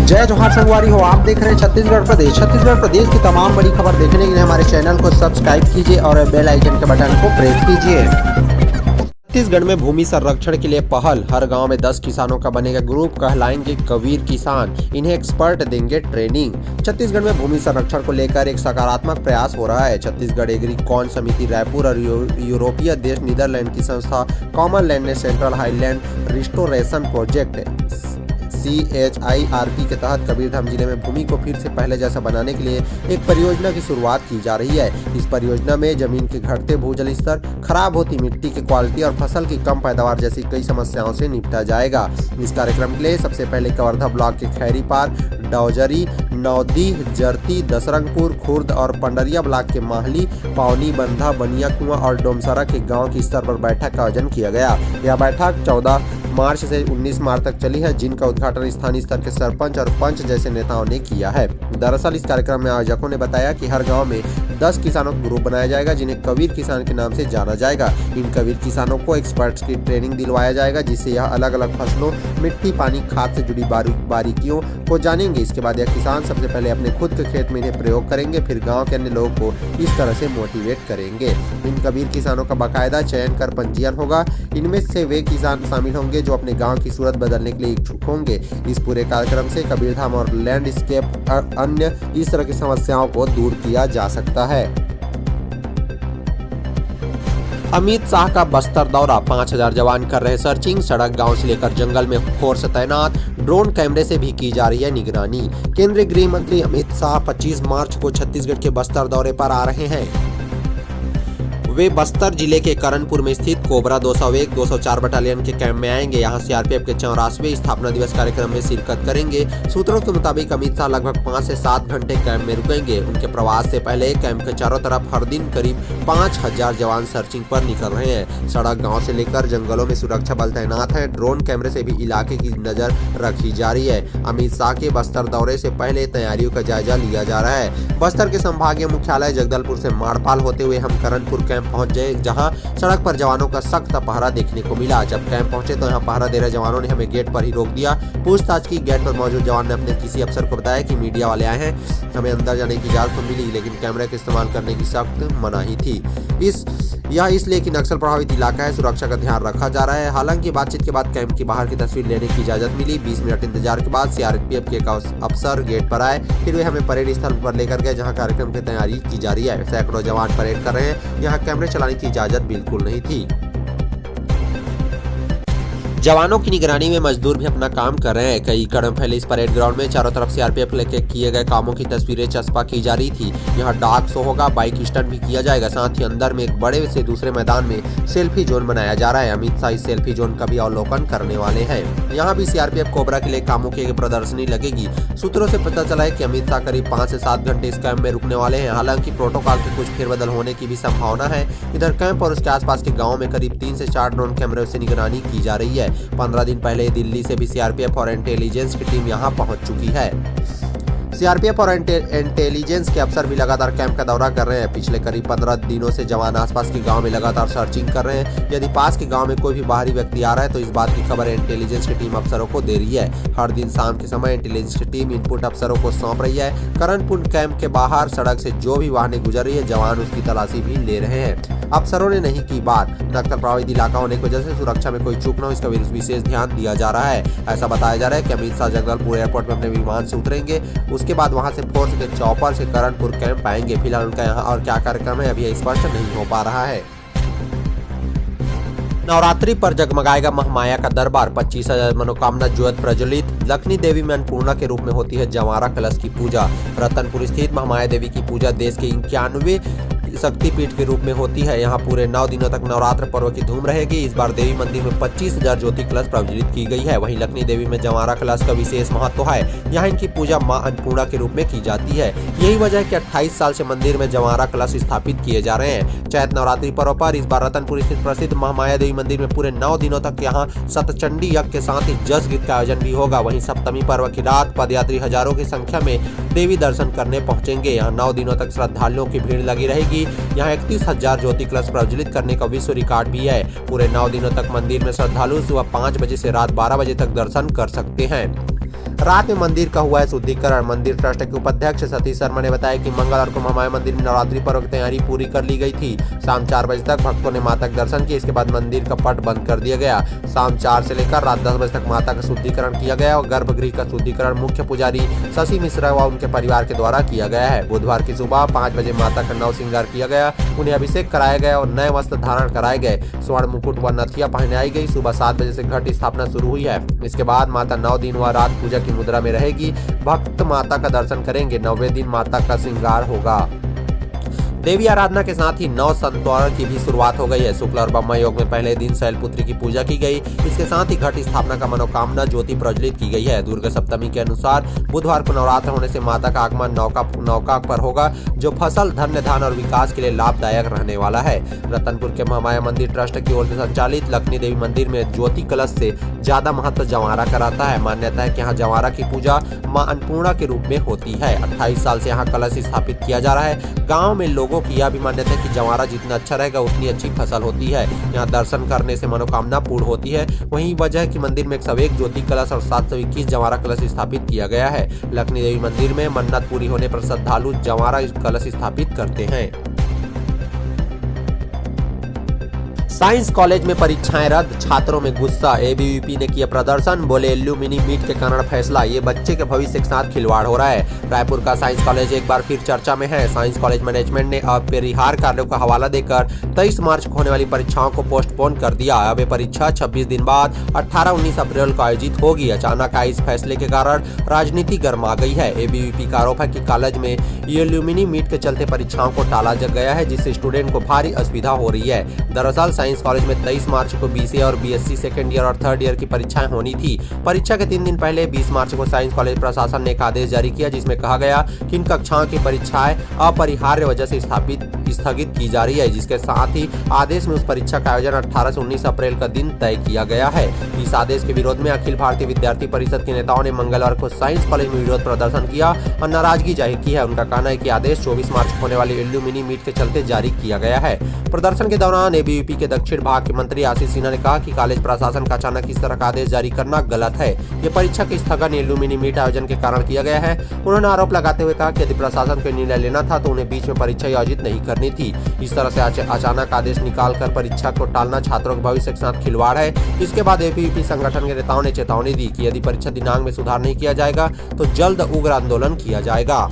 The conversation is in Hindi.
जय जोहार संगवारी हो, आप देख रहे हैं छत्तीसगढ़ प्रदेश की तमाम बड़ी खबर देखने के लिए हमारे चैनल को सब्सक्राइब कीजिए और बेल आइकन के बटन को प्रेस कीजिए। छत्तीसगढ़ में भूमि संरक्षण के लिए पहल, हर गांव में 10 किसानों का बनेगा ग्रुप, कहलाएंगे कबीर किसान, इन्हें एक्सपर्ट देंगे ट्रेनिंग। छत्तीसगढ़ में भूमि संरक्षण को लेकर एक सकारात्मक प्रयास हो रहा है। छत्तीसगढ़ एग्रीकॉन समिति रायपुर और यूरोपीय देश नीदरलैंड की संस्था कॉमन लैंड ने central highland restoration project CHIRP के तहत कबीरधाम जिले में भूमि को फिर से पहले जैसा बनाने के लिए एक परियोजना की शुरुआत की जा रही है। इस परियोजना में जमीन के घटते भूजल स्तर, खराब होती मिट्टी की क्वालिटी और फसल की कम पैदावार जैसी कई समस्याओं से निपटा जाएगा। इस कार्यक्रम के लिए सबसे पहले कवर्धा ब्लॉक के खैरीपार, डौजरी, नौदीह, जरती, दसरंगपुर, खुर्द और पंडरिया ब्लॉक के माहली, पावनी, बंधा, बनिया कुआं और डोमसरा के गांव की स्तर पर बैठक का आयोजन किया गया। यह बैठक 14 मार्च से 19 मार्च तक चली है, जिनका उद्घाटन स्थानीय स्तर के सरपंच और पंच जैसे नेताओं ने किया है। दरअसल इस कार्यक्रम में आयोजकों ने बताया कि हर गांव में 10 किसानों का ग्रुप बनाया जाएगा, जिन्हें कबीर किसान के नाम से जाना जाएगा। इन कबीर किसानों को एक्सपर्ट्स की ट्रेनिंग दिलवाया जाएगा, जिससे यह अलग अलग फसलों, मिट्टी, पानी, खाद से जुड़ी बारीकियों को जानेंगे। इसके बाद यह किसान सबसे पहले अपने खुद के खेत में इन्हें प्रयोग करेंगे, फिर गाँव के अन्य लोगों को इस तरह से मोटिवेट करेंगे। इन कबीर किसानों का बाकायदा चयन कर पंजीयन होगा। इनमें से वे किसान शामिल होंगे जो अपने गांव की सूरत बदलने के लिए इच्छुक होंगे। इस पूरे कार्यक्रम से कबीरधाम और लैंडस्केप और अन्य इस तरह की समस्याओं को दूर किया जा सकता है। अमित शाह का बस्तर दौरा, 5000 जवान कर रहे सर्चिंग, सड़क गांव से लेकर जंगल में फोर्स तैनात, ड्रोन कैमरे से भी की जा रही है निगरानी। केंद्रीय गृह मंत्री अमित शाह 25 मार्च को छत्तीसगढ़ के बस्तर दौरे पर आ रहे हैं। वे बस्तर जिले के करणपुर में स्थित कोबरा 201, 204 बटालियन के कैंप में आएंगे। यहां सीआरपीएफ के 84वें स्थापना दिवस कार्यक्रम में शिरकत करेंगे। सूत्रों के मुताबिक अमित शाह लगभग 5 से 7 घंटे कैंप में रुकेंगे। उनके प्रवास से पहले कैंप के चारों तरफ हर दिन करीब 5000 जवान सर्चिंग पर निकल रहे हैं। सड़क गाँव से लेकर जंगलों में सुरक्षा बल तैनात है। ड्रोन कैमरे से भी इलाके की नजर रखी जा रही है। अमित शाह के बस्तर दौरे से पहले तैयारियों का जायजा लिया जा रहा है। बस्तर के संभागीय मुख्यालय जगदलपुर से माड़पाल होते हुए हम करणपुर कैंप पहुंच गए, जहां सड़क पर जवानों का सख्त पहरा देखने को मिला। जब कैंप पहुंचे तो यहां पहरा दे रहे जवानों ने हमें गेट पर ही रोक दिया। पूछताछ की। गेट पर मौजूद जवान ने अपने किसी अफसर को बताया कि मीडिया वाले आए हैं, हमें अंदर जाने की इजाजत तो मिली, लेकिन कैमरे का इस्तेमाल करने की सख्त मनाही थी। यह इसलिए कि नक्सल प्रभावित इलाका है, सुरक्षा का ध्यान रखा जा रहा है। हालांकि बातचीत के बाद कैंप की बाहर की तस्वीर लेने की इजाजत मिली। 20 मिनट इंतजार के बाद सीआरपीएफ के एक अफसर गेट पर आए, फिर वे हमें परेड स्थल पर लेकर गए, जहां कार्यक्रम की तैयारी की जा रही है। सैकड़ों जवान परेड कर रहे हैं। यहाँ कैमरे चलाने की इजाजत बिल्कुल नहीं थी। जवानों की निगरानी में मजदूर भी अपना काम कर रहे हैं। कई कदम फैले इस परेड ग्राउंड में चारों तरफ सीआरपीएफ लेके किए गए कामों की तस्वीरें चस्पा की जा रही थी। यहाँ डाक शो होगा, बाइक स्टंट भी किया जाएगा। साथ ही अंदर में एक बड़े से दूसरे मैदान में सेल्फी जोन बनाया जा रहा है। अमित शाह इस सेल्फी जोन का भी अवलोकन करने वाले हैं। यहाँ भी सीआरपीएफ कोबरा के लिए कामों की प्रदर्शनी लगेगी। सूत्रों से पता चला है कि अमित शाह करीब 5 से 7 घंटे इस कैंप में रुकने वाले हैं। हालांकि प्रोटोकॉल के कुछ फेरबदल होने की भी संभावना है। इधर कैंप और उसके आसपास के गाँव में करीब 3 से 4 ड्रोन कैमरे से निगरानी की जा रही है। 15 दिन पहले दिल्ली से भी सीआरपीएफ और इंटेलिजेंस की टीम यहां पहुंच चुकी है। सीआरपीएफ और इंटेलिजेंस के अफसर भी लगातार कैंप का दौरा कर रहे हैं। पिछले करीब 15 दिनों से जवान आसपास के गांव में लगातार सर्चिंग कर रहे हैं। यदि पास के गांव में कोई भी बाहरी व्यक्ति आ रहा है तो इस बात की खबर इंटेलिजेंस की टीम अफसरों को दे रही है। हर दिन शाम के समय इंटेलिजेंस की टीम इनपुट अफसरों को सौंप रही है। करणपुर कैंप के बाहर सड़क से जो भी वाहनें गुजर रही है, जवान उसकी तलाशी भी ले रहे हैं। अफसरों ने नहीं की बात। नक्सल प्रभावित इलाका होने की वजह से सुरक्षा में कोई चूक न हो, इसका विशेष ध्यान दिया जा रहा है। ऐसा बताया जा रहा है कि अमित शाह जगदलपुर एयरपोर्ट में अपने विमान से उतरेंगे। उसके बाद वहां से फोर्स के चॉपर से करणपुर कैंप आएंगे। फिलहाल उनका यहाँ और क्या कार्यक्रम है अभी स्पष्ट नहीं हो पा रहा है। नवरात्रि पर जगमगाएगा महामाया का दरबार, 25,000 मनोकामना ज्योत प्रज्वलित। लक्ष्मी देवी में अन्नपूर्णा के रूप में होती है जवारा कलश की पूजा। रतनपुर स्थित महामाया देवी की पूजा देश के 91 शक्तिपीठ के रूप में होती है। यहाँ पूरे 9 दिनों तक नवरात्र पर्व की धूम रहेगी। इस बार देवी मंदिर में 25,000 ज्योति कलश प्रज्वलित की गई है। वहीं लक्ष्मी देवी में जवारा कलश का विशेष महत्व है। यहाँ इनकी पूजा मां अन्नपूर्णा के रूप में की जाती है। यही वजह है कि 28 साल से मंदिर में जवारा कलश स्थापित किए जा रहे हैं। चैत नवरात्रि पर्व पर इस बार रतनपुर स्थित प्रसिद्ध महामाया देवी मंदिर में पूरे 9 दिनों तक यहाँ सतचंडी यज्ञ के साथ ही जस गीत का आयोजन भी होगा। वहीं सप्तमी पर्व की रात पदयात्री हजारों की संख्या में देवी दर्शन करने पहुंचेंगे। यहाँ 9 दिनों तक श्रद्धालुओं की भीड़ लगी रहेगी। ही यहाँ 31,000 ज्योति कलश प्रज्वलित करने का विश्व रिकॉर्ड भी है। पूरे 9 दिनों तक मंदिर में श्रद्धालु सुबह 5 बजे से रात 12 बजे तक दर्शन कर सकते हैं। रात में मंदिर का हुआ है शुद्धिकरण। मंदिर ट्रस्ट के उपाध्यक्ष सतीश शर्मा ने बताया कि मंगलवार को महामाया मंदिर में नवरात्रि पर्व की तैयारी पूरी कर ली गई थी। शाम 4 बजे तक भक्तों ने माता का दर्शन किया। इसके बाद मंदिर का पट बंद कर दिया गया। शाम 4 से लेकर रात 10 बजे तक माता का शुद्धिकरण किया गया और गर्भगृह का शुद्धिकरण मुख्य पुजारी शशि मिश्रा व उनके परिवार के द्वारा किया गया है। बुधवार की सुबह 5 बजे माता का नव श्रृंगार किया गया, उन्हें अभिषेक कराया गया और नए वस्त्र धारण कराए गए। स्वर्ण मुकुट व नथिया पहनाई गई। सुबह 7 बजे से घट स्थापना शुरू हुई है। इसके बाद माता 9 दिन व रात पूजा की मुद्रा में रहेगी। भक्त माता का दर्शन करेंगे। 9वें दिन माता का श्रृंगार होगा। देवी आराधना के साथ ही नव संतवार की भी शुरुआत हो गई है। शुक्ल और ब्रह्मा योग में पहले दिन शैलपुत्री की पूजा की गई। इसके साथ ही घट स्थापना का मनोकामना ज्योति प्रज्वलित की गई है। दुर्गा सप्तमी के अनुसार बुधवार को नवरात्र होने से माता का आगमन नौका पर होगा, जो फसल, धन्य धान और विकास के लिए लाभदायक रहने वाला है। रतनपुर के महामाया मंदिर ट्रस्ट की ओर से संचालित लक्ष्मी देवी मंदिर में ज्योति कलश से ज्यादा महत्व जवारा कराता है। मान्यता है कि यहाँ जवारा की पूजा मां अन्नपूर्णा के रूप में होती है। 28 साल से यहाँ कलश स्थापित किया जा रहा है। गाँव में लोगों की यह भी मान्यता है कि जवारा जितना अच्छा रहेगा उतनी अच्छी फसल होती है। यहाँ दर्शन करने से मनोकामना पूर्ण होती है। वही वजह है कि मंदिर में 101 ज्योति कलश और 721 जवारा कलश स्थापित किया गया है। लक्ष्मी देवी मंदिर में मन्नत पूरी होने पर श्रद्धालु जवारा कलश स्थापित करते हैं। साइंस कॉलेज में परीक्षाएं रद्द, छात्रों में गुस्सा। एबीवीपी ने किया प्रदर्शन, बोले एल्यूमिनी मीट के कारण फैसला। ये बच्चे के भविष्य के साथ खिलवाड़ हो रहा है। रायपुर का साइंस कॉलेज एक बार फिर चर्चा में है। साइंस कॉलेज मैनेजमेंट ने अपरिहार्य कार्यों का हवाला देकर 23 मार्च को होने वाली परीक्षाओं को पोस्टपोन कर दिया। अब ये परीक्षा 26 दिन बाद 18-19 अप्रैल को आयोजित होगी। अचानक आए इस फैसले के कारण राजनीति गर्मा गई है। एबीवीपी का आरोप है कि कॉलेज में एल्यूमिनी मीट के चलते परीक्षाओं को टाला गया है, जिससे स्टूडेंट को भारी असुविधा हो रही है। दरअसल साइंस कॉलेज में 23 मार्च को बीसीए और बीएससी सेकेंड ईयर और थर्ड ईयर की परीक्षाएं होनी थी। परीक्षा के 3 दिन पहले 20 मार्च को साइंस कॉलेज प्रशासन ने एक आदेश जारी किया, जिसमें कहा गया कि इन कक्षाओं की परीक्षाएं अपरिहार्य वजह से स्थगित की जा रही है। जिसके साथ ही आदेश में उस परीक्षा का आयोजन 18 से 19 अप्रैल का दिन तय किया गया है। इस आदेश के विरोध में अखिल भारतीय विद्यार्थी परिषद के नेताओं ने मंगलवार को साइंस कॉलेज में विरोध प्रदर्शन किया और नाराजगी जाहिर की है। उनका कहना है कि आदेश 24 मार्च को होने वाली एल्यूमिनी मीट के चलते जारी किया गया है। प्रदर्शन के दौरान एबीवीपी के दक्षिण भाग के मंत्री आशीष सिन्हा ने कहा कि कॉलेज प्रशासन का अचानक इस तरह का आदेश जारी करना गलत है। ये परीक्षा के स्थगन एल्यूमिनी मीट आयोजन के कारण किया गया है। उन्होंने आरोप लगाते हुए कहा कि यदि प्रशासन को निर्णय लेना था तो उन्हें बीच में परीक्षा आयोजित नहीं करनी थी। इस तरह से अचानक आदेश निकालकर परीक्षा को टालना छात्रों के भविष्य के साथ खिलवाड़ है। इसके बाद एबीवीपी संगठन के नेताओं ने चेतावनी दी कि यदि परीक्षा दिनांक में सुधार नहीं किया जाएगा तो जल्द उग्र आंदोलन किया जाएगा।